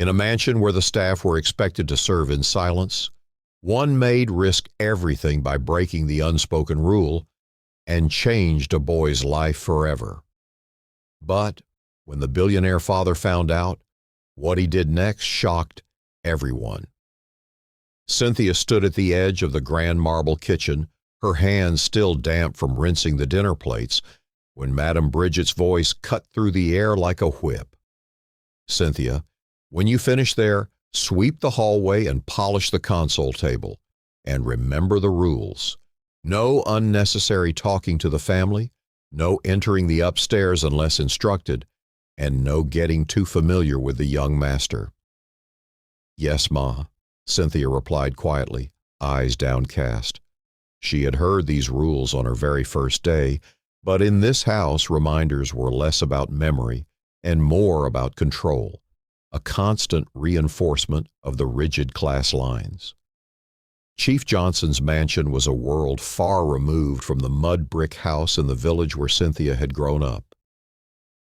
In a mansion where the staff were expected to serve in silence, one maid risked everything by breaking the unspoken rule and changed a boy's life forever. But when the billionaire father found out, what he did next shocked everyone. Cynthia stood at the edge of the grand marble kitchen, her hands still damp from rinsing the dinner plates, when Madame Bridget's voice cut through the air like a whip. "Cynthia, when you finish there, sweep the hallway and polish the console table. And remember the rules. No unnecessary talking to the family, no entering the upstairs unless instructed, and no getting too familiar with the young master." "Yes, Ma," Cynthia replied quietly, eyes downcast. She had heard these rules on her very first day, but in this house reminders were less about memory and more about control, a constant reinforcement of the rigid class lines. Chief Johnson's mansion was a world far removed from the mud brick house in the village where Cynthia had grown up.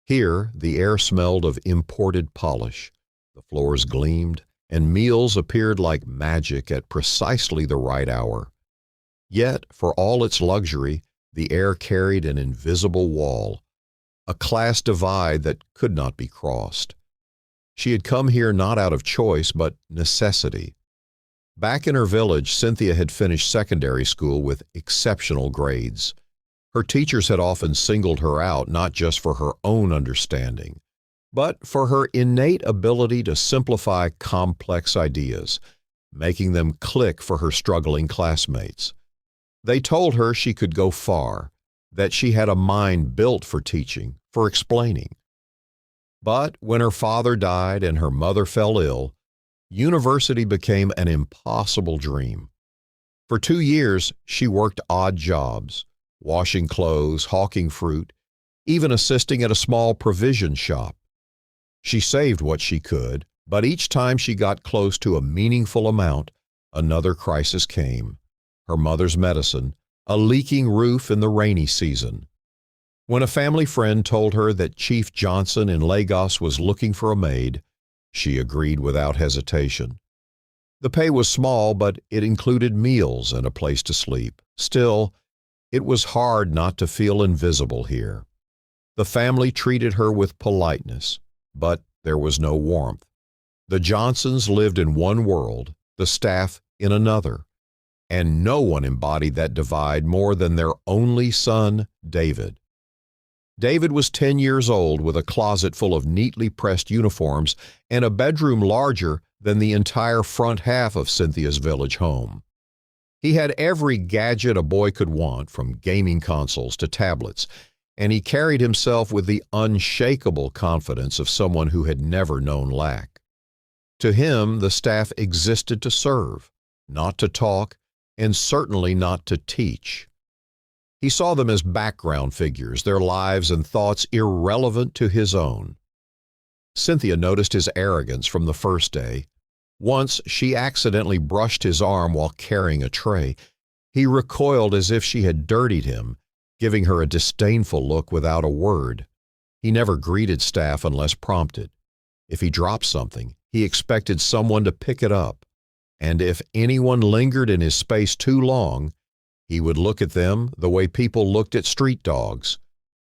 Here, the air smelled of imported polish, the floors gleamed, and meals appeared like magic at precisely the right hour. Yet, for all its luxury, the air carried an invisible wall, a class divide that could not be crossed. She had come here not out of choice, but necessity. Back in her village, Cynthia had finished secondary school with exceptional grades. Her teachers had often singled her out not just for her own understanding, but for her innate ability to simplify complex ideas, making them click for her struggling classmates. They told her she could go far, that she had a mind built for teaching, for explaining. But when her father died and her mother fell ill, university became an impossible dream. For 2 years, she worked odd jobs, washing clothes, hawking fruit, even assisting at a small provision shop. She saved what she could, but each time she got close to a meaningful amount, another crisis came. Her mother's medicine, a leaking roof in the rainy season. When a family friend told her that Chief Johnson in Lagos was looking for a maid, she agreed without hesitation. The pay was small, but it included meals and a place to sleep. Still, it was hard not to feel invisible here. The family treated her with politeness, but there was no warmth. The Johnsons lived in one world, the staff in another, and no one embodied that divide more than their only son, David. David was 10 years old with a closet full of neatly pressed uniforms and a bedroom larger than the entire front half of Cynthia's village home. He had every gadget a boy could want, from gaming consoles to tablets, and he carried himself with the unshakable confidence of someone who had never known lack. To him, the staff existed to serve, not to talk, and certainly not to teach. He saw them as background figures, their lives and thoughts irrelevant to his own. Cynthia noticed his arrogance from the first day. Once she accidentally brushed his arm while carrying a tray. He recoiled as if she had dirtied him, giving her a disdainful look without a word. He never greeted staff unless prompted. If he dropped something, he expected someone to pick it up. And if anyone lingered in his space too long, he would look at them the way people looked at street dogs,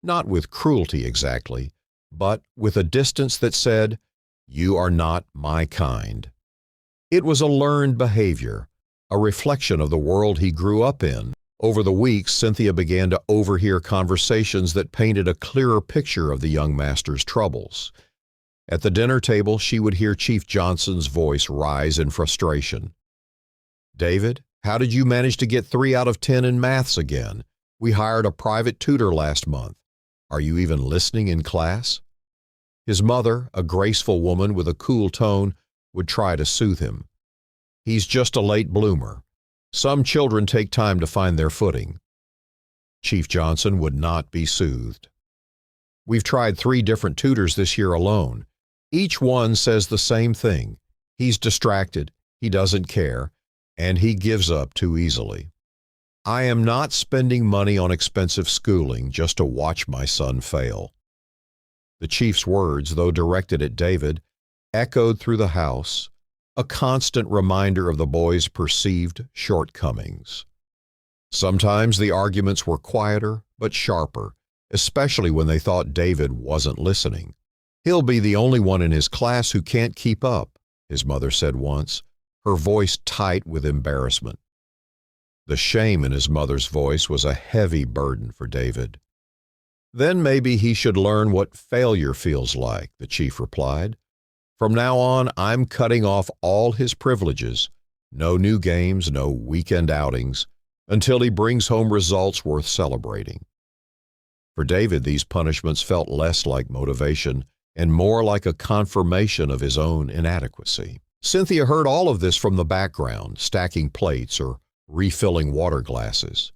not with cruelty exactly, but with a distance that said, "You are not my kind." It was a learned behavior, a reflection of the world he grew up in. Over the weeks, Cynthia began to overhear conversations that painted a clearer picture of the young master's troubles. At the dinner table, she would hear Chief Johnson's voice rise in frustration. "David, how did you manage to get 3 out of 10 in maths again? We hired a private tutor last month. Are you even listening in class?" His mother, a graceful woman with a cool tone, would try to soothe him. "He's just a late bloomer. Some children take time to find their footing." Chief Johnson would not be soothed. "We've tried 3 different tutors this year alone. Each one says the same thing. He's distracted, he doesn't care, and he gives up too easily. I am not spending money on expensive schooling just to watch my son fail." The chief's words, though directed at David, echoed through the house, a constant reminder of the boys' perceived shortcomings. Sometimes the arguments were quieter but sharper, especially when they thought David wasn't listening. "He'll be the only one in his class who can't keep up," his mother said once, her voice tight with embarrassment. The shame in his mother's voice was a heavy burden for David. "Then maybe he should learn what failure feels like," the chief replied. "From now on, I'm cutting off all his privileges. No new games, no weekend outings, until he brings home results worth celebrating." For David, these punishments felt less like motivation and more like a confirmation of his own inadequacy. Cynthia heard all of this from the background, stacking plates or refilling water glasses.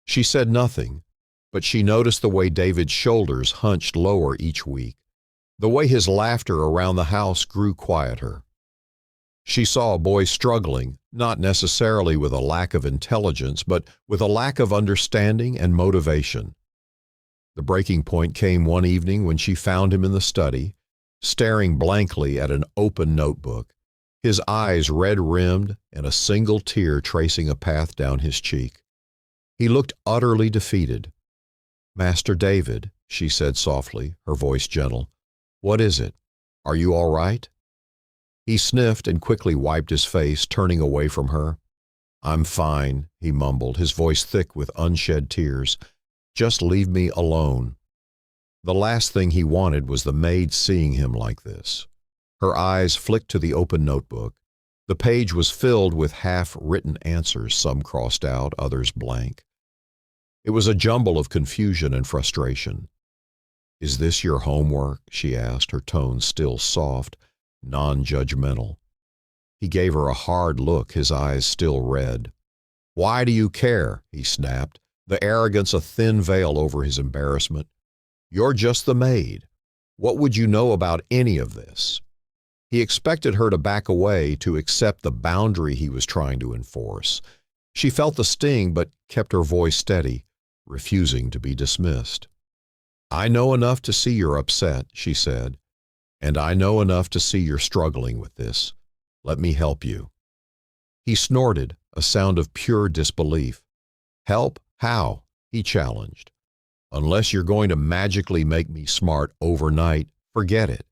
She said nothing, but she noticed the way David's shoulders hunched lower each week, the way his laughter around the house grew quieter. She saw a boy struggling, not necessarily with a lack of intelligence, but with a lack of understanding and motivation. The breaking point came one evening when she found him in the study, staring blankly at an open notebook, his eyes red-rimmed and a single tear tracing a path down his cheek. He looked utterly defeated. "Master David," she said softly, her voice gentle, "what is it? Are you all right?" He sniffed and quickly wiped his face, turning away from her. "I'm fine," he mumbled, his voice thick with unshed tears. "Just leave me alone." The last thing he wanted was the maid seeing him like this. Her eyes flicked to the open notebook. The page was filled with half-written answers, some crossed out, others blank. It was a jumble of confusion and frustration. "Is this your homework?" she asked, her tone still soft, non-judgmental. He gave her a hard look, his eyes still red. "Why do you care?" he snapped, the arrogance a thin veil over his embarrassment. "You're just the maid. What would you know about any of this?" He expected her to back away, to accept the boundary he was trying to enforce. She felt the sting but kept her voice steady, refusing to be dismissed. "I know enough to see you're upset," she said, "and I know enough to see you're struggling with this. Let me help you." He snorted, a sound of pure disbelief. "Help? How?" he challenged. "Unless you're going to magically make me smart overnight, forget it.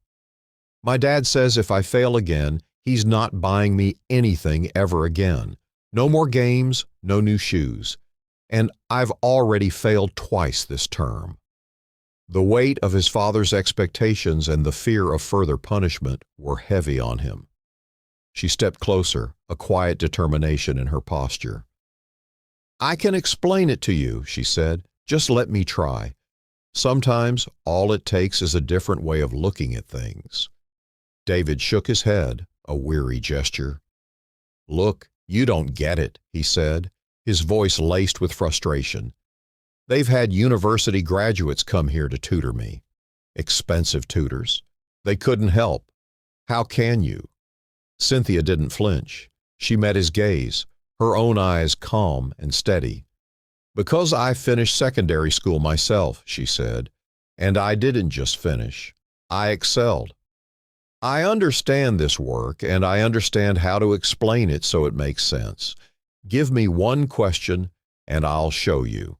My dad says if I fail again, he's not buying me anything ever again. No more games, no new shoes. And I've already failed twice this term." The weight of his father's expectations and the fear of further punishment were heavy on him. She stepped closer, a quiet determination in her posture. "I can explain it to you," she said. "Just let me try. Sometimes all it takes is a different way of looking at things." David shook his head, a weary gesture. "Look, you don't get it," he said, his voice laced with frustration. "They've had university graduates come here to tutor me. Expensive tutors. They couldn't help. How can you?" Cynthia didn't flinch. She met his gaze, her own eyes calm and steady. "Because I finished secondary school myself," she said, "and I didn't just finish. I excelled. I understand this work, and I understand how to explain it so it makes sense. Give me one question, and I'll show you."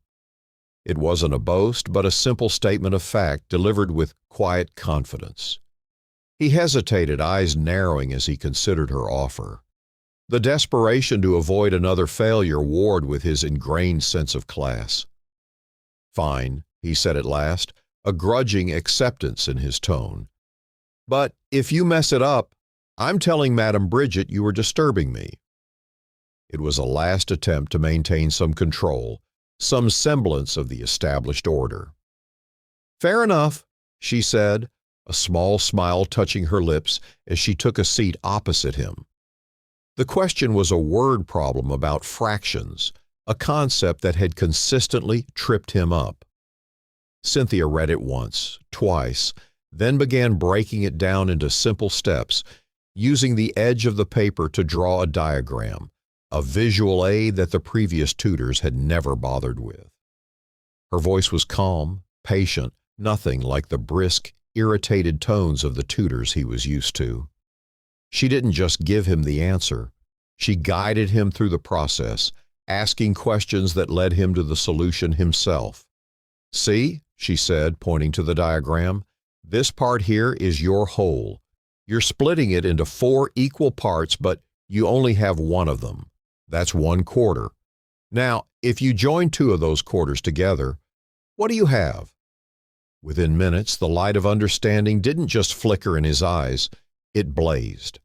It wasn't a boast, but a simple statement of fact delivered with quiet confidence. He hesitated, eyes narrowing as he considered her offer. The desperation to avoid another failure warred with his ingrained sense of class. "Fine," he said at last, a grudging acceptance in his tone. "But if you mess it up, I'm telling Madam Bridget you were disturbing me." It was a last attempt to maintain some control, some semblance of the established order. "Fair enough," she said, a small smile touching her lips as she took a seat opposite him. The question was a word problem about fractions, a concept that had consistently tripped him up. Cynthia read it once, twice, then began breaking it down into simple steps, using the edge of the paper to draw a diagram, a visual aid that the previous tutors had never bothered with. Her voice was calm, patient, nothing like the brisk, irritated tones of the tutors he was used to. She didn't just give him the answer. She guided him through the process, asking questions that led him to the solution himself. "See," she said, pointing to the diagram, "this part here is your whole. You're splitting it into 4 equal parts, but you only have one of them. That's 1 quarter. Now, if you join 2 of those quarters together, what do you have?" Within minutes, the light of understanding didn't just flicker in his eyes, it blazed.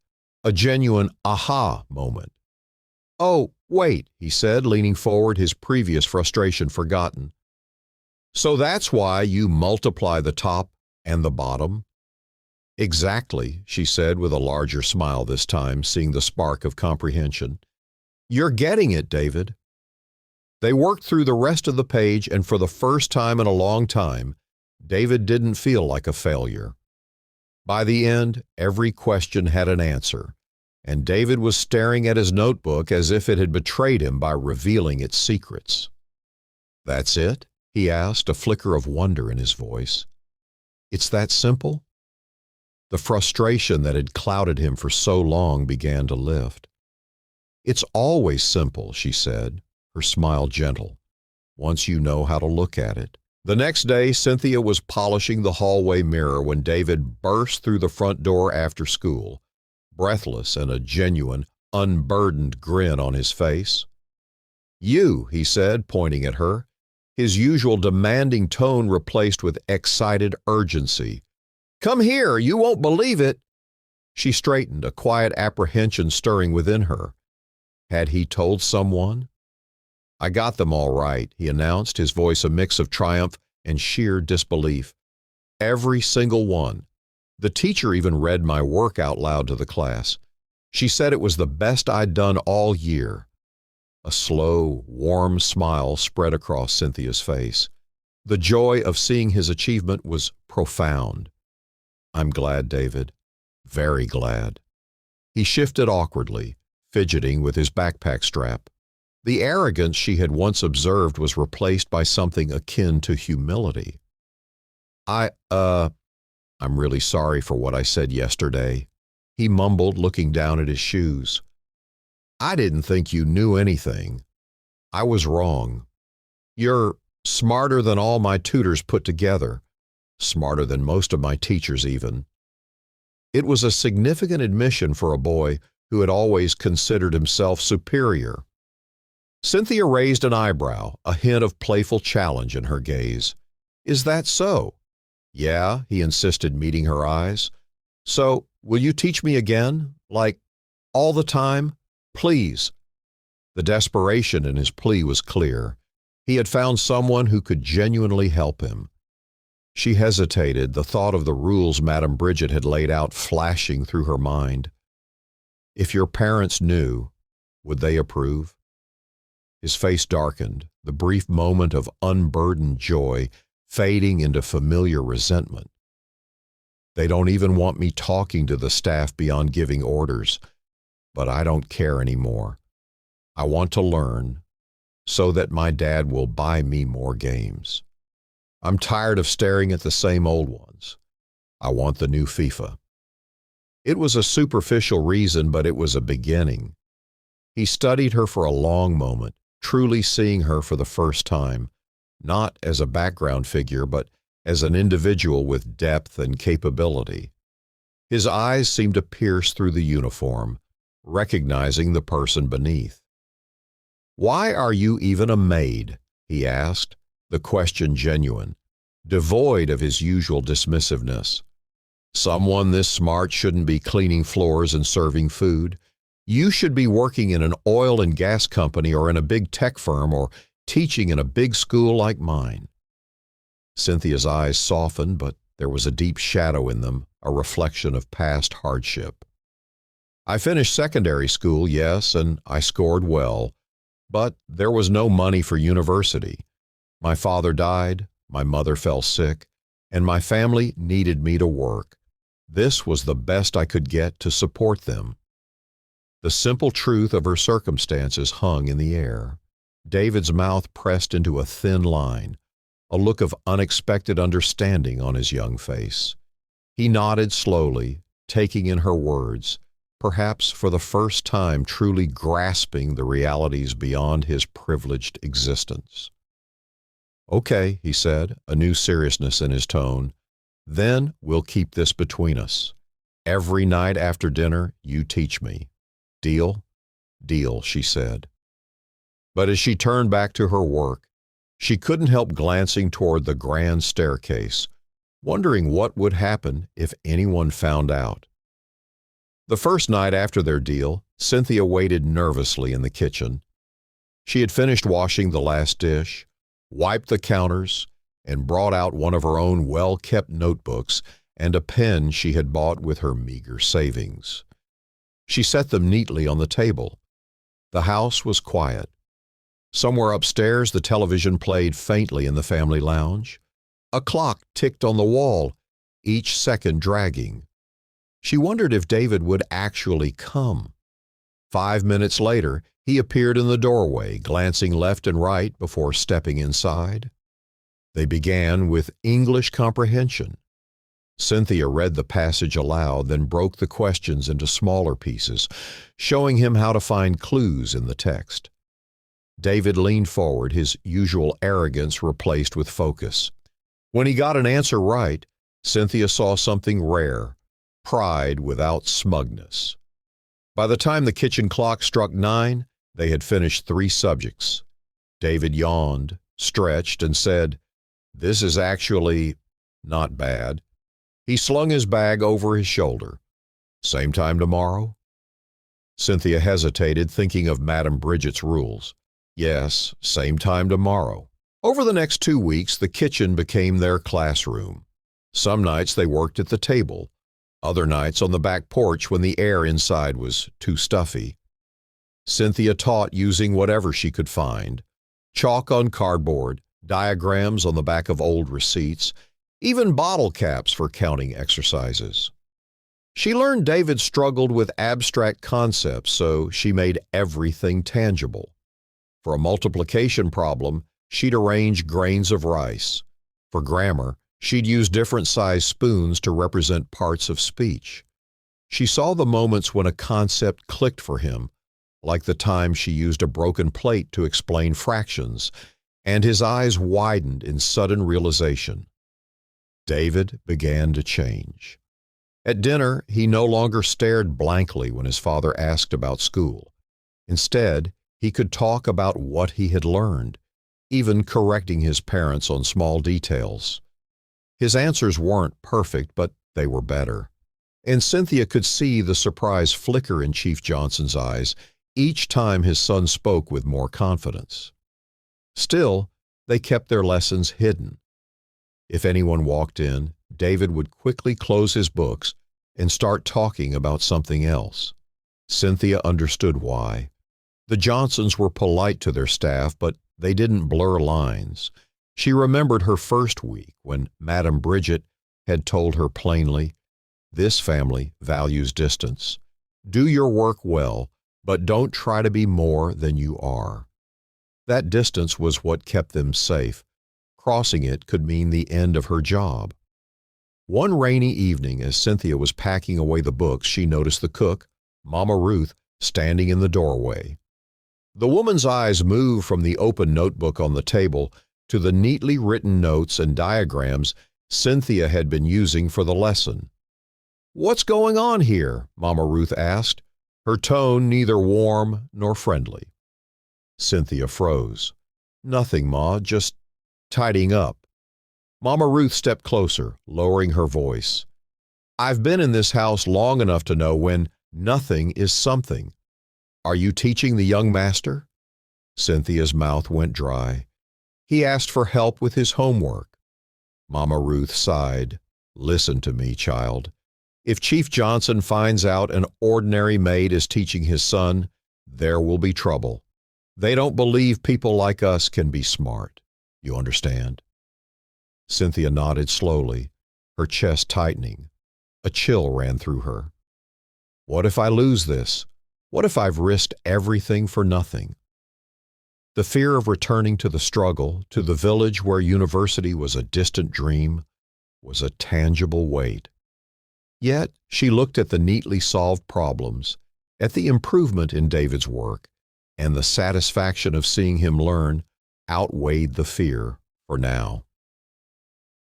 A genuine aha moment. "Oh, wait," he said, leaning forward, his previous frustration forgotten. "So that's why you multiply the top and the bottom?" "Exactly," she said with a larger smile this time, seeing the spark of comprehension. "You're getting it, David." They worked through the rest of the page, and for the first time in a long time, David didn't feel like a failure. By the end, every question had an answer, and David was staring at his notebook as if it had betrayed him by revealing its secrets. "That's it?" he asked, a flicker of wonder in his voice. "It's that simple?" The frustration that had clouded him for so long began to lift. "It's always simple," she said, her smile gentle, "once you know how to look at it." The next day, Cynthia was polishing the hallway mirror when David burst through the front door after school, breathless and a genuine, unburdened grin on his face. "You," he said, pointing at her, his usual demanding tone replaced with excited urgency. "Come here, you won't believe it." She straightened, a quiet apprehension stirring within her. Had he told someone? "I got them all right," he announced, his voice a mix of triumph and sheer disbelief. "Every single one. The teacher even read my work out loud to the class. She said it was the best I'd done all year." A slow, warm smile spread across Cynthia's face. The joy of seeing his achievement was profound. "I'm glad, David. Very glad." He shifted awkwardly, fidgeting with his backpack strap. The arrogance she had once observed was replaced by something akin to humility. I'm really sorry for what I said yesterday," he mumbled, looking down at his shoes. "I didn't think you knew anything. I was wrong. You're smarter than all my tutors put together, smarter than most of my teachers even." It was a significant admission for a boy who had always considered himself superior. Cynthia raised an eyebrow, a hint of playful challenge in her gaze. "Is that so?" "Yeah," he insisted, meeting her eyes. "So, will you teach me again? Like, all the time? Please." The desperation in his plea was clear. He had found someone who could genuinely help him. She hesitated, the thought of the rules Madame Bridget had laid out flashing through her mind. "If your parents knew, would they approve?" His face darkened, the brief moment of unburdened joy fading into familiar resentment. "They don't even want me talking to the staff beyond giving orders, but I don't care anymore. I want to learn so that my dad will buy me more games. I'm tired of staring at the same old ones. I want the new FIFA." It was a superficial reason, but it was a beginning. He studied her for a long moment, truly seeing her for the first time, not as a background figure, but as an individual with depth and capability. His eyes seemed to pierce through the uniform, recognizing the person beneath. "Why are you even a maid?" he asked, the question genuine, devoid of his usual dismissiveness. "Someone this smart shouldn't be cleaning floors and serving food. You should be working in an oil and gas company or in a big tech firm or teaching in a big school like mine." Cynthia's eyes softened, but there was a deep shadow in them, a reflection of past hardship. "I finished secondary school, yes, and I scored well, but there was no money for university. My father died, my mother fell sick, and my family needed me to work. This was the best I could get to support them." The simple truth of her circumstances hung in the air. David's mouth pressed into a thin line, a look of unexpected understanding on his young face. He nodded slowly, taking in her words, perhaps for the first time truly grasping the realities beyond his privileged existence. "Okay," he said, a new seriousness in his tone. "Then we'll keep this between us. Every night after dinner, you teach me. Deal?" "Deal," she said. But as she turned back to her work, she couldn't help glancing toward the grand staircase, wondering what would happen if anyone found out. The first night after their deal, Cynthia waited nervously in the kitchen. She had finished washing the last dish, wiped the counters, and brought out one of her own well-kept notebooks and a pen she had bought with her meager savings. She set them neatly on the table. The house was quiet. Somewhere upstairs, the television played faintly in the family lounge. A clock ticked on the wall, each second dragging. She wondered if David would actually come. 5 minutes later, he appeared in the doorway, glancing left and right before stepping inside. They began with English comprehension. Cynthia read the passage aloud, then broke the questions into smaller pieces, showing him how to find clues in the text. David leaned forward, his usual arrogance replaced with focus. When he got an answer right, Cynthia saw something rare, pride without smugness. By the time the kitchen clock struck 9, they had finished 3 subjects. David yawned, stretched, and said, "This is actually not bad." He slung his bag over his shoulder. "Same time tomorrow?" Cynthia hesitated, thinking of Madame Bridget's rules. Yes, same time tomorrow. Over the next 2 weeks, the kitchen became their classroom. Some nights they worked at the table, other nights on the back porch when the air inside was too stuffy. Cynthia taught using whatever she could find: chalk on cardboard, diagrams on the back of old receipts, even bottle caps for counting exercises. She learned David struggled with abstract concepts, so she made everything tangible. For a multiplication problem, she'd arrange grains of rice. For grammar, she'd use different sized spoons to represent parts of speech. She saw the moments when a concept clicked for him, like the time she used a broken plate to explain fractions, and his eyes widened in sudden realization. David began to change. At dinner, he no longer stared blankly when his father asked about school. Instead, he could talk about what he had learned, even correcting his parents on small details. His answers weren't perfect, but they were better. And Cynthia could see the surprise flicker in Chief Johnson's eyes each time his son spoke with more confidence. Still, they kept their lessons hidden. If anyone walked in, David would quickly close his books and start talking about something else. Cynthia understood why. The Johnsons were polite to their staff, but they didn't blur lines. She remembered her first week when Madame Bridget had told her plainly, "This family values distance. Do your work well, but don't try to be more than you are." That distance was what kept them safe. Crossing it could mean the end of her job. One rainy evening, as Cynthia was packing away the books, she noticed the cook, Mama Ruth, standing in the doorway. The woman's eyes moved from the open notebook on the table to the neatly written notes and diagrams Cynthia had been using for the lesson. "What's going on here?" Mama Ruth asked, her tone neither warm nor friendly. Cynthia froze. "Nothing, Ma, just tidying up." Mama Ruth stepped closer, lowering her voice. "I've been in this house long enough to know when nothing is something. Are you teaching the young master?" Cynthia's mouth went dry. "He asked for help with his homework." Mama Ruth sighed. "Listen to me, child. If Chief Johnson finds out an ordinary maid is teaching his son, there will be trouble. They don't believe people like us can be smart. You understand?" Cynthia nodded slowly, her chest tightening. A chill ran through her. "What if I lose this? What if I've risked everything for nothing?" The fear of returning to the struggle, to the village where university was a distant dream, was a tangible weight. Yet she looked at the neatly solved problems, at the improvement in David's work, and the satisfaction of seeing him learn outweighed the fear for now.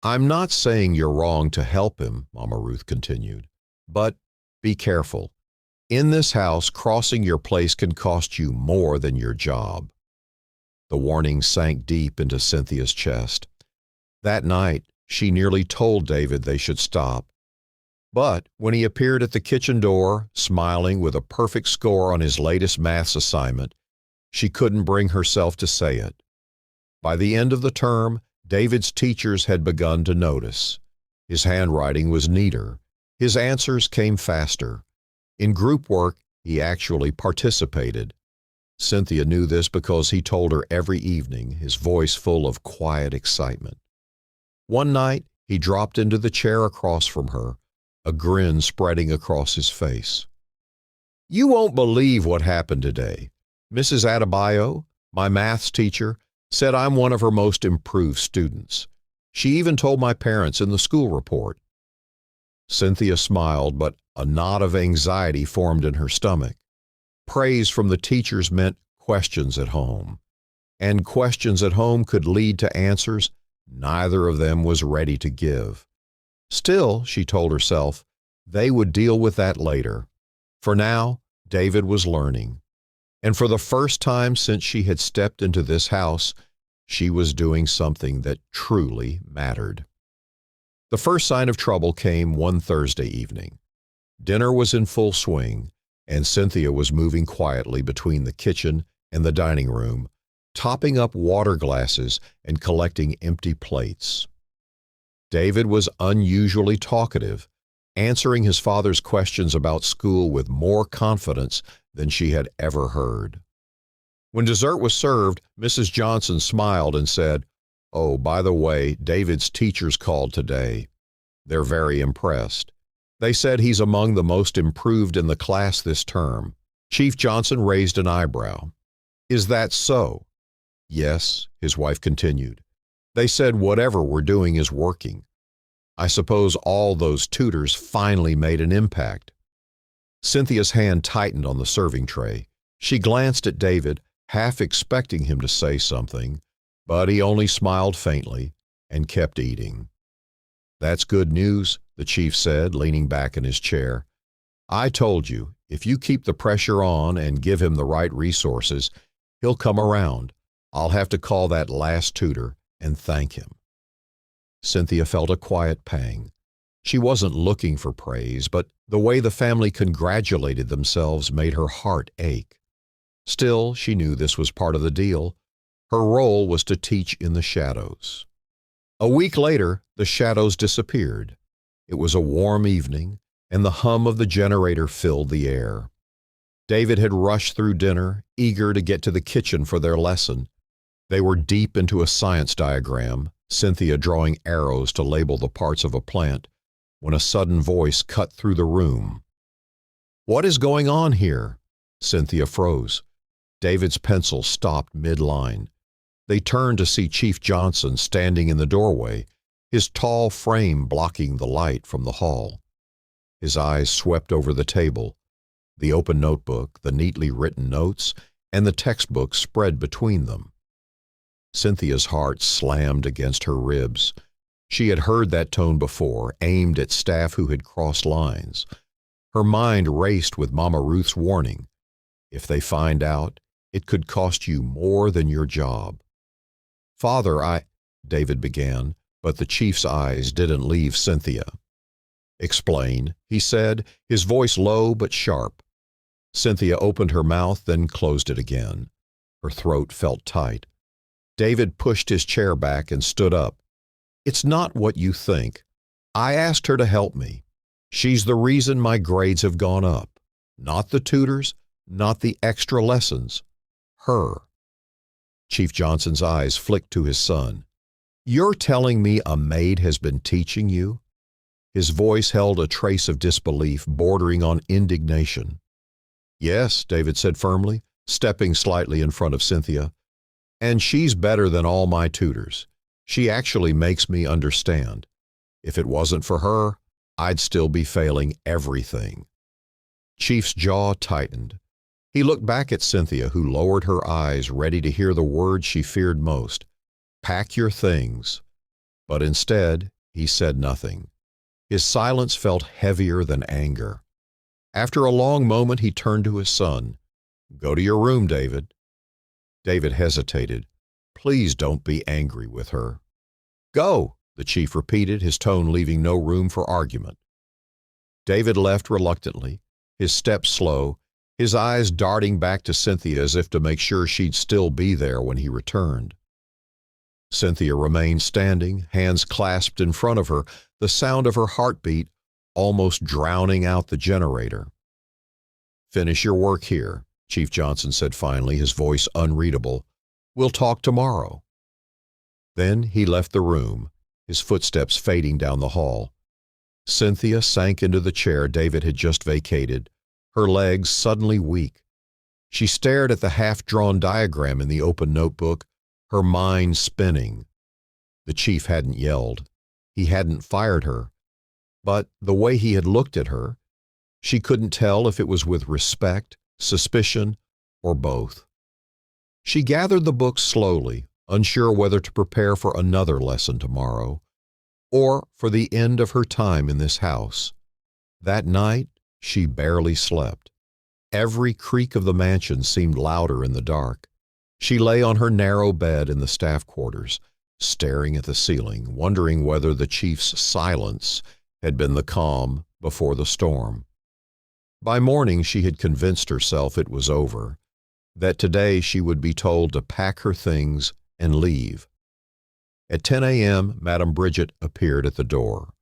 "I'm not saying you're wrong to help him," Mama Ruth continued, "but be careful. In this house, crossing your place can cost you more than your job." The warning sank deep into Cynthia's chest. That night, she nearly told David they should stop. But when he appeared at the kitchen door, smiling with a perfect score on his latest maths assignment, she couldn't bring herself to say it. By the end of the term, David's teachers had begun to notice. His handwriting was neater. His answers came faster. In group work, he actually participated. Cynthia knew this because he told her every evening, his voice full of quiet excitement. One night, he dropped into the chair across from her, a grin spreading across his face. "You won't believe what happened today. Mrs. Adebayo, my maths teacher, said I'm one of her most improved students. She even told my parents in the school report." Cynthia smiled, but a knot of anxiety formed in her stomach. Praise from the teachers meant questions at home, and questions at home could lead to answers neither of them was ready to give. Still, she told herself, they would deal with that later. For now, David was learning. And for the first time since she had stepped into this house, she was doing something that truly mattered. The first sign of trouble came one Thursday evening. Dinner was in full swing, and Cynthia was moving quietly between the kitchen and the dining room, topping up water glasses and collecting empty plates. David was unusually talkative, answering his father's questions about school with more confidence than she had ever heard. When dessert was served, Mrs. Johnson smiled and said, "Oh, by the way, David's teachers called today. They're very impressed. They said he's among the most improved in the class this term." Chief Johnson raised an eyebrow. "Is that so?" "Yes," his wife continued. "They said whatever we're doing is working. I suppose all those tutors finally made an impact." Cynthia's hand tightened on the serving tray. She glanced at David, half expecting him to say something, but he only smiled faintly and kept eating. "That's good news," the chief said, leaning back in his chair. "I told you, if you keep the pressure on and give him the right resources, he'll come around. I'll have to call that last tutor and thank him." Cynthia felt a quiet pang. She wasn't looking for praise, but the way the family congratulated themselves made her heart ache. Still, she knew this was part of the deal. Her role was to teach in the shadows. A week later, the shadows disappeared. It was a warm evening, and the hum of the generator filled the air. David had rushed through dinner, eager to get to the kitchen for their lesson. They were deep into a science diagram, Cynthia drawing arrows to label the parts of a plant, when a sudden voice cut through the room. "What is going on here?" Cynthia froze. David's pencil stopped mid-line. They turned to see Chief Johnson standing in the doorway, his tall frame blocking the light from the hall. His eyes swept over the table, the open notebook, the neatly written notes, and the textbook spread between them. Cynthia's heart slammed against her ribs. She had heard that tone before, aimed at staff who had crossed lines. Her mind raced with Mama Ruth's warning. If they find out, it could cost you more than your job. "Father, David began, but the chief's eyes didn't leave Cynthia. "Explain," he said, his voice low but sharp. Cynthia opened her mouth, then closed it again. Her throat felt tight. David pushed his chair back and stood up. "It's not what you think. I asked her to help me. She's the reason my grades have gone up. Not the tutors, not the extra lessons. Her." Chief Johnson's eyes flicked to his son. "You're telling me a maid has been teaching you?" His voice held a trace of disbelief bordering on indignation. "Yes," David said firmly, stepping slightly in front of Cynthia. "And she's better than all my tutors. She actually makes me understand. If it wasn't for her, I'd still be failing everything. Chief's jaw tightened. He looked back at Cynthia, who lowered her eyes, ready to hear the words she feared most. Pack your things. But instead, he said nothing. His silence felt heavier than anger. After a long moment, he turned to his son. Go to your room, David. David hesitated. Please don't be angry with her. Go, the chief repeated, his tone leaving no room for argument. David left reluctantly, his steps slow, his eyes darting back to Cynthia as if to make sure she'd still be there when he returned. Cynthia remained standing, hands clasped in front of her, the sound of her heartbeat almost drowning out the generator. Finish your work here, Chief Johnson said finally, his voice unreadable. We'll talk tomorrow. Then he left the room, his footsteps fading down the hall. Cynthia sank into the chair David had just vacated, her legs suddenly weak. She stared at the half-drawn diagram in the open notebook, her mind spinning. The chief hadn't yelled. He hadn't fired her. But the way he had looked at her, she couldn't tell if it was with respect, suspicion, or both. She gathered the books slowly, unsure whether to prepare for another lesson tomorrow, or for the end of her time in this house. That night, she barely slept. Every creak of the mansion seemed louder in the dark. She lay on her narrow bed in the staff quarters, staring at the ceiling, wondering whether the chief's silence had been the calm before the storm. By morning, she had convinced herself it was over, that today she would be told to pack her things and leave. At 10 a.m., Madame Bridget appeared at the door.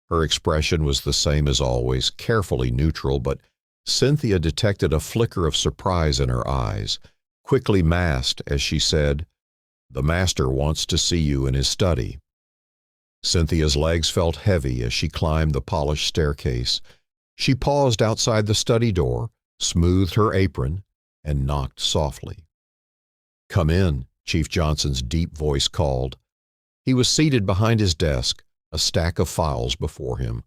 Her expression was the same as always, carefully neutral, but Cynthia detected a flicker of surprise in her eyes, quickly masked as she said, "The master wants to see you in his study." Cynthia's legs felt heavy as she climbed the polished staircase. She paused outside the study door, smoothed her apron, and knocked softly. "Come in," Chief Johnson's deep voice called. He was seated behind his desk, a stack of files before him.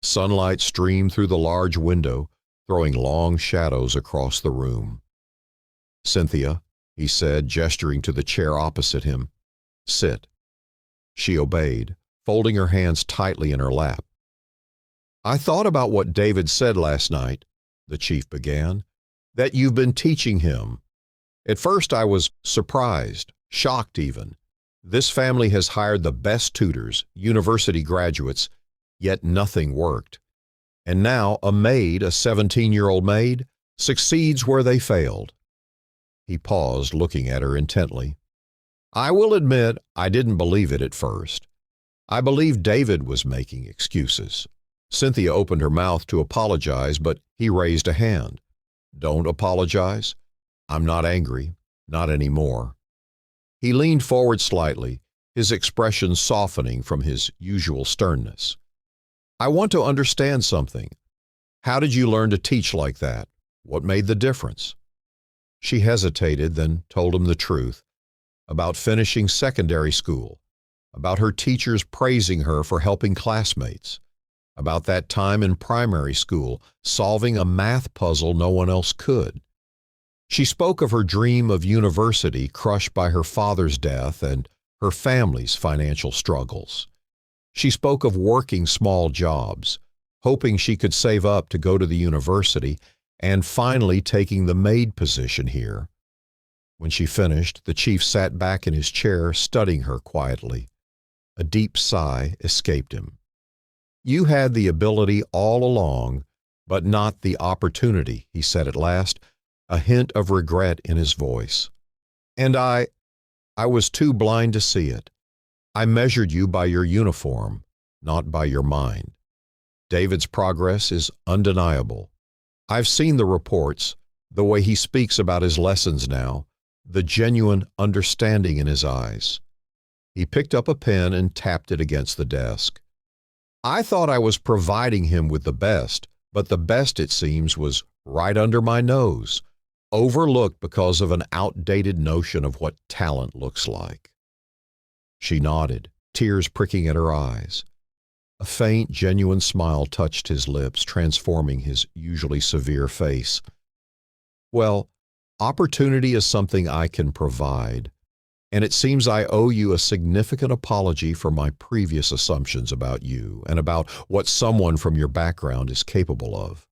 Sunlight streamed through the large window, throwing long shadows across the room. "Cynthia," he said, gesturing to the chair opposite him. "Sit." She obeyed, folding her hands tightly in her lap. "I thought about what David said last night," the chief began, "that you've been teaching him. At first I was surprised, shocked even. This family has hired the best tutors, university graduates, yet nothing worked. And now a maid, a 17-year-old maid, succeeds where they failed." He paused, looking at her intently. "I will admit I didn't believe it at first. I believed David was making excuses." Cynthia opened her mouth to apologize, but he raised a hand. "Don't apologize. I'm not angry, not anymore." He leaned forward slightly, his expression softening from his usual sternness. "I want to understand something. How did you learn to teach like that? What made the difference?" She hesitated, then told him the truth, about finishing secondary school, about her teachers praising her for helping classmates, about that time in primary school, solving a math puzzle no one else could. She spoke of her dream of university crushed by her father's death and her family's financial struggles. She spoke of working small jobs, hoping she could save up to go to the university, and finally taking the maid position here. When she finished, the chief sat back in his chair, studying her quietly. A deep sigh escaped him. "You had the ability all along, but not the opportunity," he said at last, a hint of regret in his voice. "And I was too blind to see it. I measured you by your uniform, not by your mind. David's progress is undeniable. I've seen the reports, the way he speaks about his lessons now, the genuine understanding in his eyes." He picked up a pen and tapped it against the desk. "I thought I was providing him with the best, but the best, it seems, was right under my nose, overlooked because of an outdated notion of what talent looks like." She nodded, tears pricking at her eyes. A faint, genuine smile touched his lips, transforming his usually severe face. Well, opportunity is something I can provide, and it seems I owe you a significant apology for my previous assumptions about you and about what someone from your background is capable of.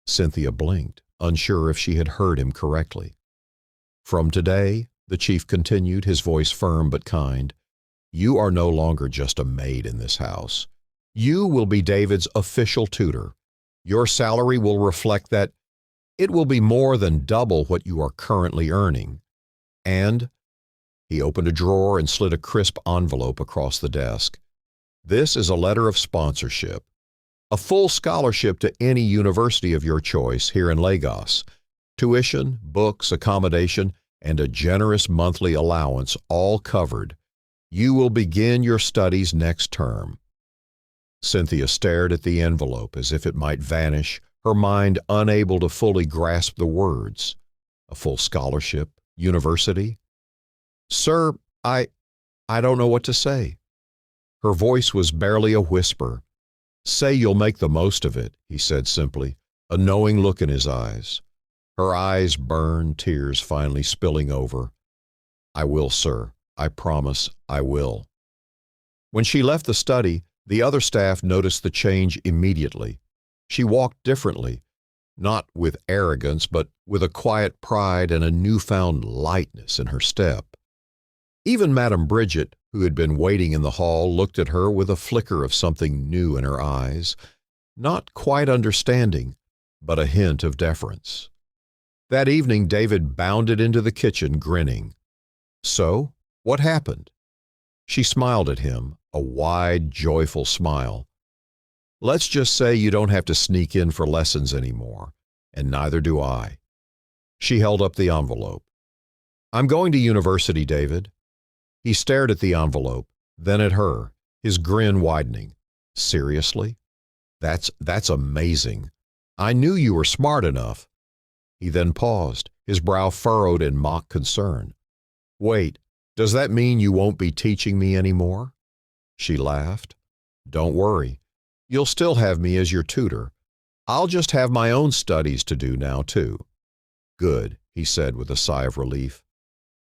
Cynthia blinked, unsure if she had heard him correctly. From today, the chief continued, his voice firm but kind, you are no longer just a maid in this house. You will be David's official tutor. Your salary will reflect that. It will be more than double what you are currently earning. And he opened a drawer and slid a crisp envelope across the desk. This is a letter of sponsorship. A full scholarship to any university of your choice here in Lagos. Tuition, books, accommodation, and a generous monthly allowance all covered. You will begin your studies next term. Cynthia stared at the envelope as if it might vanish, her mind unable to fully grasp the words. A full scholarship? University? Sir, I don't know what to say. Her voice was barely a whisper. Say you'll make the most of it, he said simply, a knowing look in his eyes. Her eyes burned, tears finally spilling over. I will, sir. I promise I will. When she left the study, the other staff noticed the change immediately. She walked differently, not with arrogance, but with a quiet pride and a newfound lightness in her step. Even Madame Bridget, who had been waiting in the hall, looked at her with a flicker of something new in her eyes, not quite understanding, but a hint of deference. That evening, David bounded into the kitchen, grinning. So, what happened? She smiled at him, a wide, joyful smile. Let's just say you don't have to sneak in for lessons anymore, and neither do I. She held up the envelope. I'm going to university, David. He stared at the envelope, then at her, his grin widening. Seriously? That's amazing. I knew you were smart enough. He then paused, his brow furrowed in mock concern. Wait, does that mean you won't be teaching me anymore? She laughed. Don't worry. You'll still have me as your tutor. I'll just have my own studies to do now, too. Good, he said with a sigh of relief.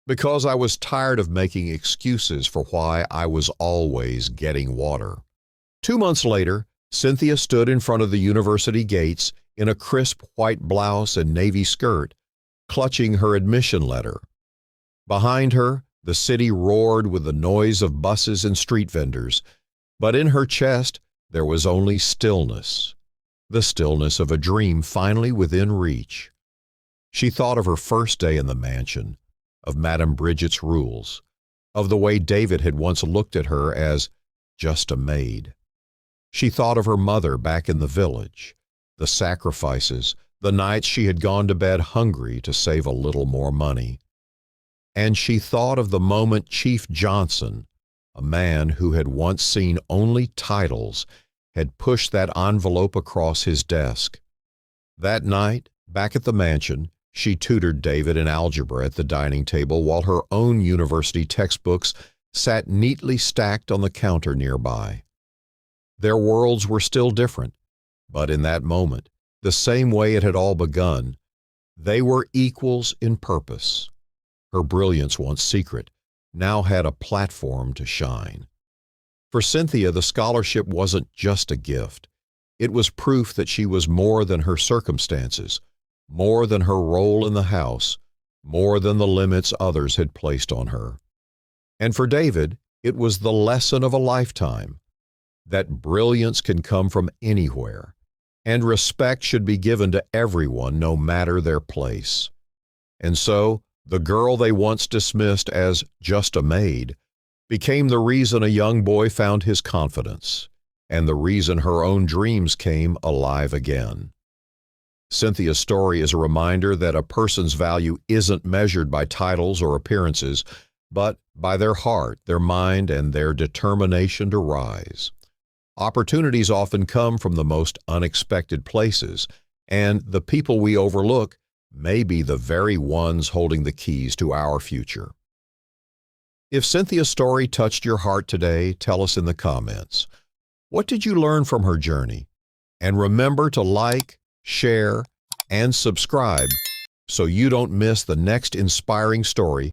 Because I was tired of making excuses for why I was always getting water. 2 months later, Cynthia stood in front of the university gates in a crisp white blouse and navy skirt, clutching her admission letter. Behind her, the city roared with the noise of buses and street vendors, but in her chest there was only stillness, the stillness of a dream finally within reach. She thought of her first day in the mansion, of Madame Bridget's rules, of the way David had once looked at her as just a maid. She thought of her mother back in the village, the sacrifices, the nights she had gone to bed hungry to save a little more money. And she thought of the moment Chief Johnson, a man who had once seen only titles, had pushed that envelope across his desk. That night, back at the mansion, she tutored David in algebra at the dining table while her own university textbooks sat neatly stacked on the counter nearby. Their worlds were still different, but in that moment, the same way it had all begun, they were equals in purpose. Her brilliance, once secret, now had a platform to shine. For Cynthia, the scholarship wasn't just a gift. It was proof that she was more than her circumstances, more than her role in the house, more than the limits others had placed on her. And for David, it was the lesson of a lifetime, that brilliance can come from anywhere, and respect should be given to everyone no matter their place. And so, the girl they once dismissed as just a maid became the reason a young boy found his confidence, and the reason her own dreams came alive again. Cynthia's story is a reminder that a person's value isn't measured by titles or appearances, but by their heart, their mind, and their determination to rise. Opportunities often come from the most unexpected places, and the people we overlook may be the very ones holding the keys to our future. If Cynthia's story touched your heart today, tell us in the comments. What did you learn from her journey? And remember to like, share, and subscribe so you don't miss the next inspiring story